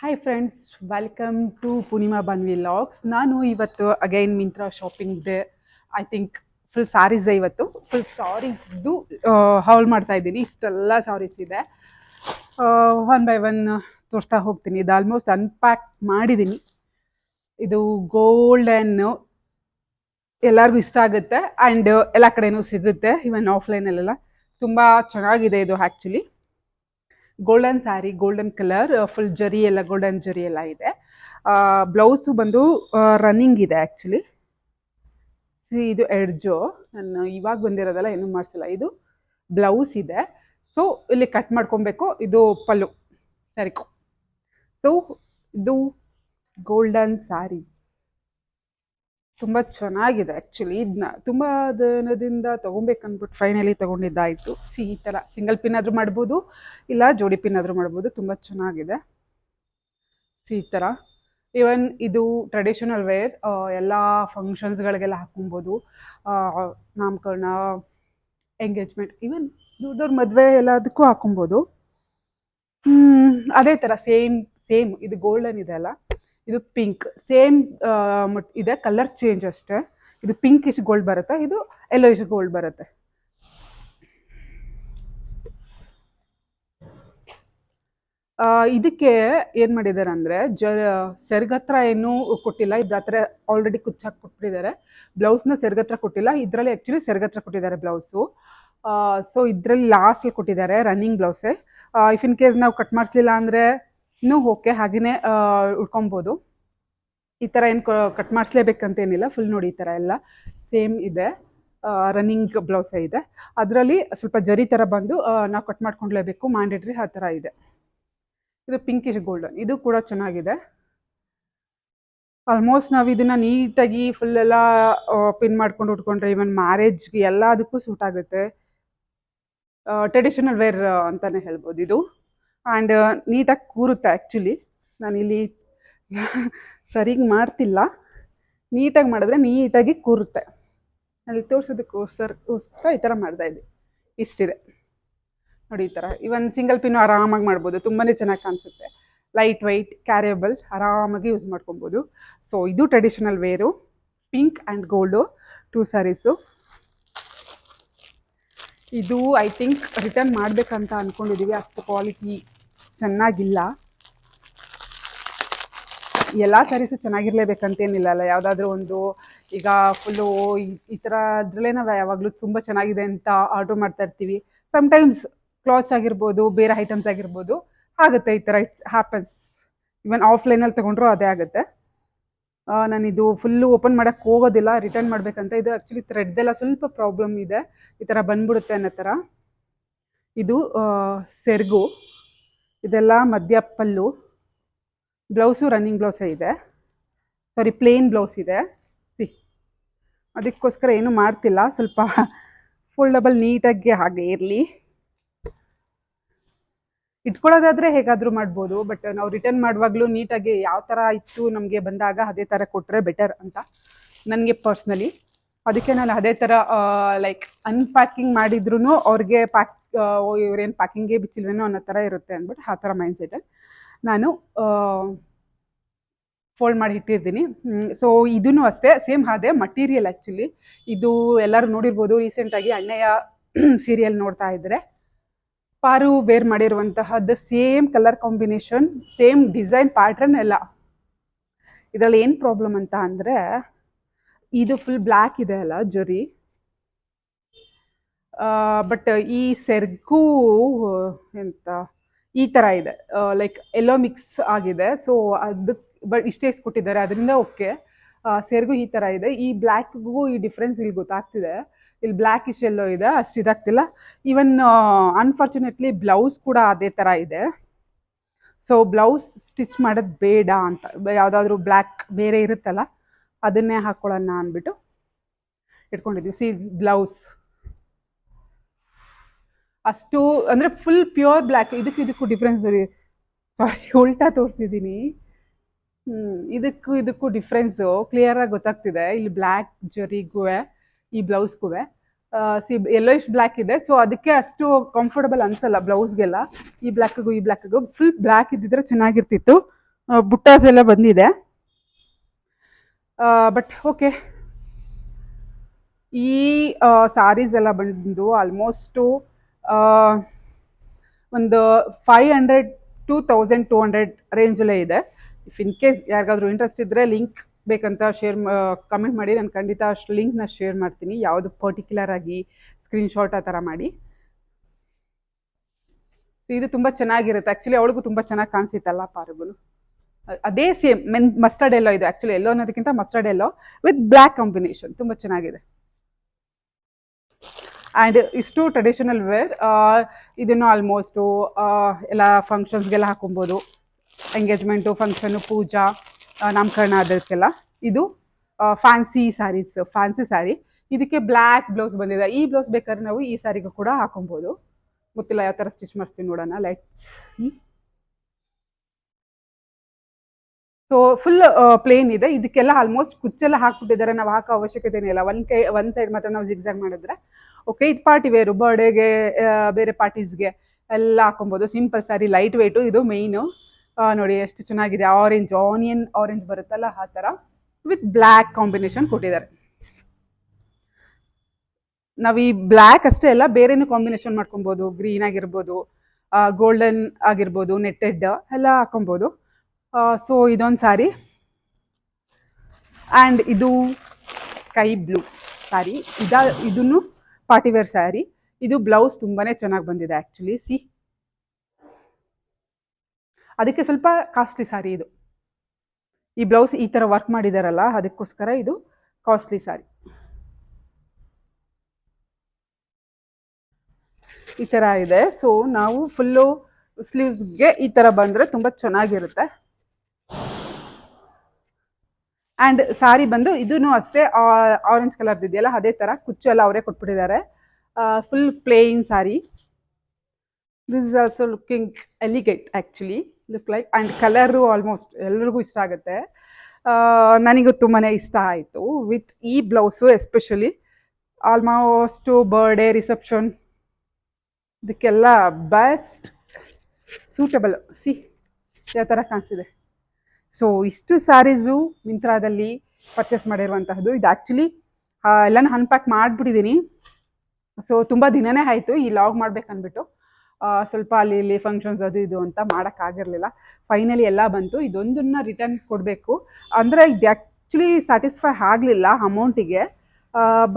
Hi friends, welcome to Purnima ಬನ್ವಿ logs. ನಾನು ಇವತ್ತು ಅಗೈನ್ ಮಿಂತ್ರಾ ಶಾಪಿಂಗ್ದೆ ಐ ಥಿಂಕ್ ಫುಲ್ ಸಾರೀಸ್ ಇವತ್ತು ಫುಲ್ ಸಾರೀಸ್ದು ಹಾಲ್ ಮಾಡ್ತಾ ಇದ್ದೀನಿ. ಇಷ್ಟೆಲ್ಲ ಸಾರೀಸ್ ಇದೆ, ಒನ್ ಬೈ ಒನ್ ತೋರಿಸ್ತಾ ಹೋಗ್ತೀನಿ. ಇದು ಆಲ್ಮೋಸ್ಟ್ ಅನ್ಪ್ಯಾಕ್ ಮಾಡಿದ್ದೀನಿ. ಇದು ಗೋಲ್ಡನ್ ಎಲ್ಲರಿಗೂ ಇಷ್ಟ ಆಗುತ್ತೆ ಆ್ಯಂಡ್ ಎಲ್ಲ ಕಡೆನೂ ಸಿಗುತ್ತೆ, ಇವನ್ ಆಫ್ಲೈನಲ್ಲೆಲ್ಲ. ತುಂಬ ಚೆನ್ನಾಗಿದೆ ಇದು actually. Golden sari, golden colour, full ಜರಿ ಎಲ್ಲ ಗೋಲ್ಡನ್ ಜರಿ ಎಲ್ಲ ಇದೆ. ಬ್ಲೌಸು ಬಂದು ರನ್ನಿಂಗ್ ಇದೆ ಆ್ಯಕ್ಚುಲಿ. ಇದು ಎಡ್ಜು ನಾನು ಇವಾಗ ಬಂದಿರೋದಲ್ಲ, ಏನೂ ಮಾಡಿಸಿಲ್ಲ. ಇದು ಬ್ಲೌಸ್ ಇದೆ. ಸೊ ಇಲ್ಲಿ ಕಟ್ ಮಾಡ್ಕೊಬೇಕು. ಇದು ಪಲ್ಲು ಸರಿಕು. ಸೊ ಇದು ಗೋಲ್ಡನ್ ಸ್ಯಾರಿ ತುಂಬ ಚೆನ್ನಾಗಿದೆ ಆ್ಯಕ್ಚುಲಿ. ಇದನ್ನ ತುಂಬ ದಿನದಿಂದ ತೊಗೊಬೇಕಂದ್ಬಿಟ್ಟು ಫೈನಲಿ ತೊಗೊಂಡಿದ್ದಾಯಿತು. ಈ ಥರ ಸಿಂಗಲ್ ಪಿನ್ ಆದರೂ ಮಾಡ್ಬೋದು, ಇಲ್ಲ ಜೋಡಿ ಪಿನ್ ಆದರೂ ಮಾಡ್ಬೋದು. ತುಂಬ ಚೆನ್ನಾಗಿದೆ. ಈ ಥರ ಇವನ್ ಇದು ಟ್ರೆಡಿಷನಲ್ ವೇರ್, ಎಲ್ಲ ಫಂಕ್ಷನ್ಸ್ಗಳಿಗೆಲ್ಲ ಹಾಕೊಬೋದು. ನಾಮಕರಣ, ಎಂಗೇಜ್ಮೆಂಟ್, ಇವನ್ ದೊಡ್ಡವ್ರ ಮದುವೆ ಎಲ್ಲದಕ್ಕೂ ಹಾಕೊಬೋದು. ಅದೇ ಥರ ಸೇಮ್ ಇದು ಗೋಲ್ಡನ್ ಇದೆ ಅಲ್ಲ, ಇದು ಪಿಂಕ್ ಸೇಮ್ ಇದೆ, ಕಲರ್ ಚೇಂಜ್ ಅಷ್ಟೇ. ಇದು ಪಿಂಕ್ ಇಶ್ ಗೋಲ್ಡ್ ಬರುತ್ತೆ, ಇದು ಯೆಲ್ಲೋ ಇಶ್ ಗೋಲ್ಡ್ ಬರುತ್ತೆ. ಇದಕ್ಕೆ ಏನು ಮಾಡಿದ್ದಾರೆ ಅಂದರೆ ಸೆರ್ಗತ್ರ ಏನೂ ಕೊಟ್ಟಿಲ್ಲ. ಇದ್ರ ಹತ್ರ ಆಲ್ರೆಡಿ ಕುಚ್ಚಾಕಿ ಕೊಟ್ಟಿದ್ದಾರೆ. ಬ್ಲೌಸ್ನ ಸೆರ್ಗತ್ರ ಕೊಟ್ಟಿಲ್ಲ, ಇದರಲ್ಲಿ ಆ್ಯಕ್ಚುಲಿ ಸೆರ್ಗತ್ರ ಕೊಟ್ಟಿದ್ದಾರೆ ಬ್ಲೌಸು. ಸೊ ಇದರಲ್ಲಿ ಲಾಸ್ಟಲ್ಲಿ ಕೊಟ್ಟಿದ್ದಾರೆ ರನ್ನಿಂಗ್ ಬ್ಲೌಸೇ. ಇಫ್ ಇನ್ ಕೇಸ್ ನಾವು ಕಟ್ ಮಾಡಿಸ್ಲಿಲ್ಲ ಅಂದರೆ ಇನ್ನೂ ಓಕೆ, ಹಾಗೆಯೇ ಉಟ್ಕೊಬೋದು. ಈ ಥರ ಏನು ಕಟ್ ಮಾಡಿಸ್ಲೇಬೇಕಂತೇನಿಲ್ಲ. ಫುಲ್ ನೋಡಿ, ಈ ಥರ ಎಲ್ಲ ಸೇಮ್ ಇದೆ, ರನ್ನಿಂಗ್ ಬ್ಲೌಸೇ ಇದೆ. ಅದರಲ್ಲಿ ಸ್ವಲ್ಪ ಜರಿ ಥರ ಬಂದು ನಾವು ಕಟ್ ಮಾಡ್ಕೊಂಡ್ಲೇಬೇಕು, ಮ್ಯಾಂಡೇಟ್ರಿ ಆ ಥರ ಇದೆ. ಇದು ಪಿಂಕಿಶ್ ಗೋಲ್ಡನ್, ಇದು ಕೂಡ ಚೆನ್ನಾಗಿದೆ. ಆಲ್ಮೋಸ್ಟ್ ನಾವು ಇದನ್ನು ನೀಟಾಗಿ ಫುಲ್ ಎಲ್ಲ ಪಿನ್ ಮಾಡ್ಕೊಂಡು ಉಟ್ಕೊಂಡ್ರೆ ಇವನ್ ಮ್ಯಾರೇಜ್ಗೆ ಎಲ್ಲದಕ್ಕೂ ಸೂಟ್ ಆಗುತ್ತೆ. ಟ್ರೆಡಿಷನಲ್ ವೇರ್ ಅಂತಲೇ ಹೇಳ್ಬೋದು ಇದು. ಆ್ಯಂಡ್ ನೀಟಾಗಿ ಕೂರುತ್ತೆ ಆ್ಯಕ್ಚುಲಿ. ನಾನಿಲ್ಲಿ ಸರಿಗೆ ಮಾಡ್ತಿಲ್ಲ, ನೀಟಾಗಿ ಮಾಡಿದ್ರೆ ನೀಟಾಗಿ ಕೂರುತ್ತೆ. ಅಲ್ಲಿ ತೋರಿಸೋದಕ್ಕೋಸ್ಕರ ಈ ಥರ ಮಾಡ್ತಾಯಿದ್ದೆ. ಇಷ್ಟಿದೆ ನೋಡಿ, ಈ ಥರ ಇವನ್ ಸಿಂಗಲ್ ಪಿನ್ನು ಆರಾಮಾಗಿ ಮಾಡ್ಬೋದು, ತುಂಬಾ ಚೆನ್ನಾಗಿ ಕಾಣಿಸುತ್ತೆ. ಲೈಟ್ ವೈಟ್, ಕ್ಯಾರಿಯಬಲ್, ಆರಾಮಾಗಿ ಯೂಸ್ ಮಾಡ್ಕೊಬೋದು. ಸೊ ಇದು traditional wear, pink and gold 2 saris. ಇದು ಐ ಥಿಂಕ್ ರಿಟರ್ನ್ ಮಾಡಬೇಕಂತ ಅಂದ್ಕೊಂಡಿದ್ದೀವಿ, ಅಷ್ಟು ಕ್ವಾಲಿಟಿ ಚೆನ್ನಾಗಿಲ್ಲ. ಎಲ್ಲ ಸ್ಯಾರೀಸು ಚೆನ್ನಾಗಿರಲೇಬೇಕಂತೇನಿಲ್ಲ ಅಲ್ಲ, ಯಾವುದಾದ್ರೂ ಒಂದು ಈಗ ಫುಲ್ಲು ಈ ಥರ ಅದರಲ್ಲೇ ನಾವು ಯಾವಾಗಲೂ ತುಂಬ ಚೆನ್ನಾಗಿದೆ ಅಂತ ಆರ್ಡ್ರ್ ಮಾಡ್ತಾ ಇರ್ತೀವಿ. ಸಮ್ಟೈಮ್ಸ್ ಕ್ಲಾತ್ಸ್ ಆಗಿರ್ಬೋದು, ಬೇರೆ ಐಟಮ್ಸ್ ಆಗಿರ್ಬೋದು, ಆಗುತ್ತೆ ಈ ಥರ. It's happens. ಇವನ್ ಆಫ್ಲೈನಲ್ಲಿ ತೊಗೊಂಡ್ರೂ ಅದೇ ಆಗುತ್ತೆ. ನಾನಿದು ಫುಲ್ಲು ಓಪನ್ ಮಾಡೋಕ್ಕೆ ಹೋಗೋದಿಲ್ಲ, ರಿಟರ್ನ್ ಮಾಡಬೇಕಂತ. ಇದು ಆ್ಯಕ್ಚುಲಿ ಥ್ರೆಡ್ದೆಲ್ಲ ಸ್ವಲ್ಪ ಪ್ರಾಬ್ಲಮ್ ಇದೆ, ಈ ಥರ ಬಂದ್ಬಿಡುತ್ತೆ ಅನ್ನೋ ಥರ. ಇದು ಸೆರಗು, ಇದೆಲ್ಲ ಮಧ್ಯ ಪಲ್ಲು. ಬ್ಲೌಸು ರನ್ನಿಂಗ್ ಬ್ಲೌಸೇ ಇದೆ, ಸಾರಿ ಪ್ಲೇನ್ ಬ್ಲೌಸ್ ಇದೆ. ಅದಕ್ಕೋಸ್ಕರ ಏನೂ ಮಾಡ್ತಿಲ್ಲ, ಸ್ವಲ್ಪ ಫೋಲ್ಡಬಲ್ ನೀಟಾಗಿ ಹಾಗೆ ಇರಲಿ. ಇಟ್ಕೊಳ್ಳೋದಾದರೆ ಹೇಗಾದರೂ ಮಾಡ್ಬೋದು, ಬಟ್ ನಾವು ರಿಟರ್ನ್ ಮಾಡುವಾಗಲೂ ನೀಟಾಗಿ ಯಾವ ಥರ ಇತ್ತು ನಮಗೆ ಬಂದಾಗ ಅದೇ ಥರ ಕೊಟ್ಟರೆ ಬೆಟರ್ ಅಂತ ನನಗೆ ಪರ್ಸ್ನಲಿ. ಅದಕ್ಕೆ ನಾನು ಅದೇ ಥರ ಲೈಕ್ ಅನ್ಪ್ಯಾಕಿಂಗ್ ಮಾಡಿದ್ರೂ ಅವ್ರಿಗೆ ಇವ್ರೇನು ಪ್ಯಾಕಿಂಗೇ ಬಿಚ್ಚಿಲ್ವೇನೋ ಅನ್ನೋ ಥರ ಇರುತ್ತೆ ಅಂದ್ಬಿಟ್ಟು ಆ ಥರ ಮೈಂಡ್ಸೆಟ್ಟಲ್ಲಿ ನಾನು ಫೋಲ್ಡ್ ಮಾಡಿ ಇಟ್ಟಿರ್ತೀನಿ. ಸೊ ಇದೂ ಅಷ್ಟೇ ಸೇಮ್ ಅದೇ ಮಟೀರಿಯಲ್ ಆ್ಯಕ್ಚುಲಿ. ಇದು ಎಲ್ಲರೂ ನೋಡಿರ್ಬೋದು, ರೀಸೆಂಟಾಗಿ ಅಣ್ಣಯ್ಯ ಸೀರಿಯಲ್ ನೋಡ್ತಾ ಇದ್ದರೆ ಪಾರು ವೇರ್ ಮಾಡಿರುವಂತಹದ್ದು same colour combination, same design pattern ಎಲ್ಲ. ಇದರಲ್ಲಿ ಏನು ಪ್ರಾಬ್ಲಮ್ ಅಂತ ಅಂದರೆ, ಇದು ಫುಲ್ ಬ್ಲ್ಯಾಕ್ ಇದೆ ಅಲ್ಲ ಜರಿ, ಬಟ್ ಈ ಸೆರ್ಗೂ ಎಂತ ಈ ಥರ ಇದೆ, ಲೈಕ್ ಎಲ್ಲೋ ಮಿಕ್ಸ್ ಆಗಿದೆ. ಸೊ ಅದಕ್ಕೆ ಬಟ್ ಇಷ್ಟೇ ಕೊಟ್ಟಿದ್ದಾರೆ, ಅದರಿಂದ ಓಕೆ. ಸೆರ್ಗೂ ಈ ಥರ ಇದೆ, ಈ ಬ್ಲ್ಯಾಕ್ಗೂ ಈ ಡಿಫ್ರೆನ್ಸ್ ಇಲ್ಲಿ ಗೊತ್ತಾಗ್ತಿದೆ. ಇಲ್ಲಿ ಬ್ಲ್ಯಾಕ್ ಇಶ್ ಎಲ್ಲೋ ಇದೆ, ಅಷ್ಟು ಇದಾಗ್ತಿಲ್ಲ. ಈವನ್ ಅನ್ಫಾರ್ಚುನೇಟ್ಲಿ ಬ್ಲೌಸ್ ಕೂಡ ಅದೇ ಥರ ಇದೆ. ಸೊ ಬ್ಲೌಸ್ ಸ್ಟಿಚ್ ಮಾಡೋದು ಬೇಡ ಅಂತ, ಯಾವುದಾದ್ರೂ ಬ್ಲ್ಯಾಕ್ ಬೇರೆ ಇರುತ್ತಲ್ಲ ಅದನ್ನೇ ಹಾಕ್ಕೊಳ್ಳೋಣ ಅಂದ್ಬಿಟ್ಟು ಇಟ್ಕೊಂಡಿದ್ವಿ. ಸಿ ಬ್ಲೌಸ್ ಅಷ್ಟು ಅಂದರೆ ಫುಲ್ ಪ್ಯೂರ್ ಬ್ಲ್ಯಾಕ್, ಇದಕ್ಕೂ ಡಿಫ್ರೆನ್ಸ್. ಸಾರಿ, ಉಲ್ಟಾ ತೋರಿಸಿದ್ದೀನಿ. ಇದಕ್ಕೂ ಡಿಫ್ರೆನ್ಸು ಕ್ಲಿಯರಾಗಿ ಗೊತ್ತಾಗ್ತಿದೆ. ಇಲ್ಲಿ ಬ್ಲ್ಯಾಕ್ ಜರಿಗೂ ಈ ಬ್ಲೌಸ್ಗೂ ಯೆಲ್ಲೋಯಿಶ್ ಬ್ಲ್ಯಾಕ್ ಇದೆ. ಸೊ ಅದಕ್ಕೆ ಅಷ್ಟು ಕಂಫರ್ಟಬಲ್ ಅನ್ಸಲ್ಲ ಬ್ಲೌಸ್ಗೆಲ್ಲ. ಈ ಬ್ಲ್ಯಾಕ್ಗೂ ಫುಲ್ ಬ್ಲ್ಯಾಕ್ ಇದ್ದಿದ್ರೆ ಚೆನ್ನಾಗಿರ್ತಿತ್ತು, ಬುಟ್ಟಾಸ್ ಎಲ್ಲ ಬಂದಿದೆ. ಬಟ್ ಓಕೆ, ಈ ಸಾರೀಸ್ ಎಲ್ಲ ಬಂದು ಆಲ್ಮೋಸ್ಟು ಒಂದು 500 to 1200 ರೇಂಜಲ್ಲೇ ಇದೆ. ಇಫ್ ಇನ್ ಕೇಸ್ ಯಾರಿಗಾದ್ರೂ ಇಂಟ್ರೆಸ್ಟ್ ಇದ್ದರೆ ಲಿಂಕ್ ಬೇಕಂತ ಕಮೆಂಟ್ ಮಾಡಿ, ನಾನು ಖಂಡಿತ ಅಷ್ಟು ಲಿಂಕ್ನ ಶೇರ್ ಮಾಡ್ತೀನಿ. ಯಾವುದು ಪರ್ಟಿಕ್ಯುಲರ್ ಆಗಿ ಸ್ಕ್ರೀನ್ಶಾಟ್ ಆ ಥರ ಮಾಡಿ. ಇದು ತುಂಬ ಚೆನ್ನಾಗಿರುತ್ತೆ. ಆ್ಯಕ್ಚುಲಿ ಅವಳಿಗೂ ತುಂಬ ಚೆನ್ನಾಗಿ ಕಾಣಿಸಿತ್ತಲ್ಲ ಪಾರುಗಳು. ಅದೇ ಸೇಮ್ ಮಸ್ಟರ್ಡ್ ಎಲ್ಲೋ ಇದೆ. ಆ್ಯಕ್ಚುಲಿ ಎಲ್ಲೋ ಅನ್ನೋದಕ್ಕಿಂತ mustard yellow with black combination ತುಂಬ ಚೆನ್ನಾಗಿದೆ. ಆ್ಯಂಡ್ ಇಷ್ಟು ಟ್ರೆಡಿಷನಲ್ ವೇರ್. ಇದನ್ನು ಆಲ್ಮೋಸ್ಟು ಎಲ್ಲ ಫಂಕ್ಷನ್ಸ್ಗೆಲ್ಲ ಹಾಕೊಬೋದು. ಎಂಗೇಜ್ಮೆಂಟು, ಫಂಕ್ಷನು, ಪೂಜಾ, ನಾಮಕರಣ ಅದಕ್ಕೆಲ್ಲ. ಇದು ಫ್ಯಾನ್ಸಿ ಸ್ಯಾರೀಸ್, ಫ್ಯಾನ್ಸಿ ಸ್ಯಾರಿ. ಇದಕ್ಕೆ ಬ್ಲ್ಯಾಕ್ ಬ್ಲೌಸ್ ಬಂದಿದೆ. ಈ ಬ್ಲೌಸ್ ಬೇಕಾದ್ರೆ ನಾವು ಈ ಸ್ಯಾರಿಗೂ ಕೂಡ ಹಾಕೊಬೋದು. ಗೊತ್ತಿಲ್ಲ ಯಾವ ಥರ ಸ್ಟಿಚ್ ಮಾಡ್ತೀನಿ, ನೋಡೋಣ. Let's see. So full plane ಇದೆ. ಇದಕ್ಕೆಲ್ಲ ಆಲ್ಮೋಸ್ಟ್ ಕುಚ್ಚೆಲ್ಲ ಹಾಕ್ಬಿಟ್ಟಿದ್ದಾರೆ. ನಾವು ಹಾಕೋ ಅವಶ್ಯಕತೆ ಇಲ್ಲ. ಒಂದು ಸೈಡ್ ಮಾತ್ರ ನಾವು ಜಿಗ್ಜಾಗ್ ಮಾಡಿದ್ರೆ ಓಕೆ. ಇದು ಪಾರ್ಟಿ ವೇರು, ಬರ್ಡೇಗೆ, ಬೇರೆ ಪಾರ್ಟೀಸ್ಗೆ ಎಲ್ಲ ಹಾಕೊಬೋದು. Simple saree, light weight. ಇದು ಮೇಯ್ನು. ನೋಡಿ ಎಷ್ಟು ಚೆನ್ನಾಗಿದೆ. ಆರೆಂಜ್, ಆನಿಯನ್ ಆರೆಂಜ್ ಬರುತ್ತಲ್ಲ ಆ ಥರ ವಿತ್ ಬ್ಲ್ಯಾಕ್ ಕಾಂಬಿನೇಷನ್ ಕೊಟ್ಟಿದ್ದಾರೆ. ನಾವು ಈ ಬ್ಲ್ಯಾಕ್ ಅಷ್ಟೇ ಅಲ್ಲ, ಬೇರೆನೂ ಕಾಂಬಿನೇಷನ್ ಮಾಡ್ಕೊಬೋದು. ಗ್ರೀನ್ ಆಗಿರ್ಬೋದು, ಗೋಲ್ಡನ್ ಆಗಿರ್ಬೋದು, ನೆಟ್ಟೆಡ್ ಎಲ್ಲ ಹಾಕೊಬೋದು. ಸೊ ಇದೊಂದು ಸ್ಯಾರಿ. ಆ್ಯಂಡ್ ಇದು ಸ್ಕೈ ಬ್ಲೂ ಸ್ಯಾರಿ. ಇದನ್ನು ಪಾರ್ಟಿವೇರ್ ಸ್ಯಾರಿ. ಇದು ಬ್ಲೌಸ್ ತುಂಬಾ ಚೆನ್ನಾಗಿ ಬಂದಿದೆ ಆ್ಯಕ್ಚುಲಿ. ಸಿ, ಅದಕ್ಕೆ ಸ್ವಲ್ಪ ಕಾಸ್ಟ್ಲಿ ಸ್ಯಾರಿ ಇದು. ಈ ಬ್ಲೌಸ್ ಈ ಥರ ವರ್ಕ್ ಮಾಡಿದಾರಲ್ಲ, ಅದಕ್ಕೋಸ್ಕರ ಇದು ಕಾಸ್ಟ್ಲಿ ಸ್ಯಾರಿ. ಈ ಥರ ಇದೆ. ಸೊ ನಾವು ಫುಲ್ಲು ಸ್ಲೀವ್ಸ್ಗೆ ಈ ಥರ ಬಂದರೆ ತುಂಬ ಚೆನ್ನಾಗಿರುತ್ತೆ. ಆ್ಯಂಡ್ ಸ್ಯಾರಿ ಬಂದು ಇದೂ ಅಷ್ಟೇ ಆರೆಂಜ್ ಕಲರ್ದು ಇದೆಯಲ್ಲ ಅದೇ ಥರ ಕುಚ್ಚು ಎಲ್ಲ ಅವರೇ ಕೊಟ್ಬಿಟ್ಟಿದ್ದಾರೆ. Full plain saree. This is also looking elegant actually, look like. And colour almost ಎಲ್ರಿಗೂ ಇಷ್ಟ ಆಗುತ್ತೆ. ನನಗೂ ತುಂಬಾ ಇಷ್ಟ ಆಯಿತು ವಿತ್ ಈ blouse. Especially almost birthday, reception ಇದಕ್ಕೆಲ್ಲ ಬೆಸ್ಟ್ ಸೂಟಬಲ್. ಸಿ ಯಾವ ಥರ ಕಾಣಿಸಿದೆ. ಸೊ ಇಷ್ಟು ಸ್ಯಾರೀಸು ಮಿಂತ್ರಾದಲ್ಲಿ ಪರ್ಚೇಸ್ ಮಾಡಿರುವಂತಹದ್ದು. ಇದು ಆ್ಯಕ್ಚುಲಿ ಎಲ್ಲನೂ ಅನ್ಪ್ಯಾಕ್ ಮಾಡಿಬಿಟ್ಟಿದ್ದೀನಿ. ಸೊ ತುಂಬ ದಿನವೇ ಆಯಿತು ಈ ಲಾಗ್ ಮಾಡ್ಬೇಕಂದ್ಬಿಟ್ಟು. ಸ್ವಲ್ಪ ಅಲ್ಲಿ ಇಲ್ಲಿ ಫಂಕ್ಷನ್ಸ್ ಅದು ಇದು ಅಂತ ಮಾಡೋಕ್ಕಾಗಿರಲಿಲ್ಲ. ಫೈನಲಿ ಎಲ್ಲ ಬಂತು. ಇದೊಂದನ್ನು ರಿಟರ್ನ್ ಕೊಡಬೇಕು. ಅಂದರೆ ಇದು ಆ್ಯಕ್ಚುಲಿ ಸ್ಯಾಟಿಸ್ಫೈ ಆಗಲಿಲ್ಲ ಅಮೌಂಟಿಗೆ.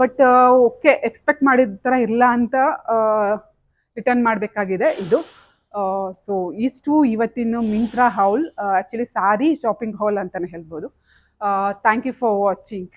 ಬಟ್ ಓಕೆ, ಎಕ್ಸ್ಪೆಕ್ಟ್ ಮಾಡಿದ ಥರ ಇಲ್ಲ ಅಂತ ರಿಟರ್ನ್ ಮಾಡಬೇಕಾಗಿದೆ ಇದು. ಸೊ ಇಷ್ಟು ಇವತ್ತಿನ Myntra haul, actually saree shopping haul ಅಂತಲೇ ಹೇಳ್ಬೋದು. Thank you for watching.